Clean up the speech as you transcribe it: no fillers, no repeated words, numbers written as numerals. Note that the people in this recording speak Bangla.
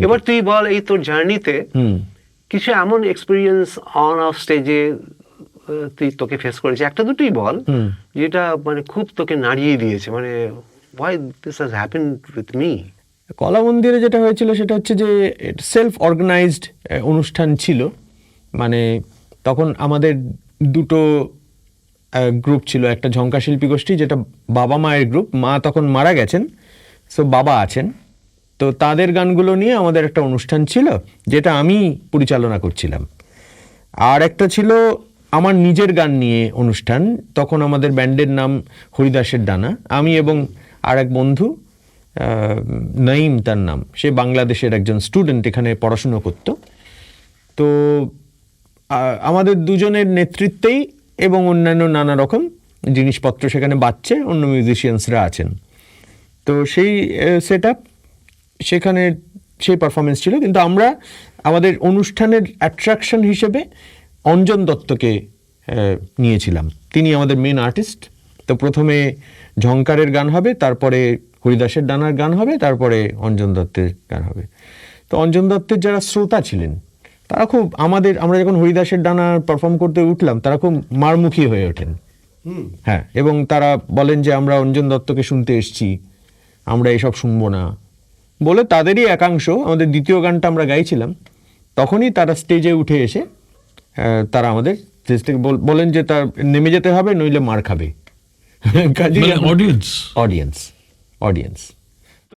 এবার তুই বল, এই তোর জার্নিতে কিছু এমন এক্সপিরিয়েন্স অন অফ স্টেজে তুই তোকে ফেস করেছিস, একটা দুটোই বল, যেটা মানে খুব তোকে নাড়িয়ে দিয়েছে, মানে why this has happened with me? কলা মন্দিরে যেটা হয়েছিল সেটা হচ্ছে যে সেলফ অর্গানাইজড অনুষ্ঠান ছিল। মানে তখন আমাদের দুটো গ্রুপ ছিল, একটা ঝঙ্কা শিল্পী গোষ্ঠী যেটা বাবা মায়ের গ্রুপ, মা তখন মারা গেছেন, সো বাবা আছেন, তো তাদের গানগুলো নিয়ে আমাদের একটা অনুষ্ঠান ছিল যেটা আমি পরিচালনা করছিলাম। আর একটা ছিল আমার নিজের গান নিয়ে অনুষ্ঠান, তখন আমাদের ব্যান্ডের নাম হরিদাসের ডানা। আমি এবং আর এক বন্ধু নাইম তার নাম, সে বাংলাদেশের একজন স্টুডেন্ট, এখানে পড়াশুনো করত। তো আমাদের দুজনের নেতৃত্বেই এবং অন্যান্য নানা রকম জিনিসপত্র সেখানে বাজছে, অন্য মিউজিশিয়ানসরা আছেন। তো সেই সেট আপ, সেখানে সেই পারফরমেন্স ছিল। কিন্তু আমরা আমাদের অনুষ্ঠানের অ্যাট্রাকশন হিসেবে অঞ্জন দত্তকে নিয়েছিলাম, তিনি আমাদের মেন আর্টিস্ট। তো প্রথমে ঝঙ্কারের গান হবে, তারপরে হরিদাসের ডানার গান হবে, তারপরে অঞ্জন দত্তের গান হবে। তো অঞ্জন দত্তের যারা শ্রোতা ছিলেন তারা খুব আমরা যখন হরিদাসের ডানা পারফর্ম করতে উঠলাম, তারা খুব মারমুখী হয়ে ওঠেন। হ্যাঁ, এবং তারা বলেন যে আমরা অঞ্জন দত্তকে শুনতে এসেছি, আমরা এসব শুনবো না বলে তাদেরই একাংশ, আমাদের দ্বিতীয় গানটা আমরা গাইছিলাম, তখনই তারা স্টেজে উঠে এসে তারা আমাদের স্টেজ থেকে বলেন যে তার নেমে যেতে হবে, নইলে মার খাবে। Audience audience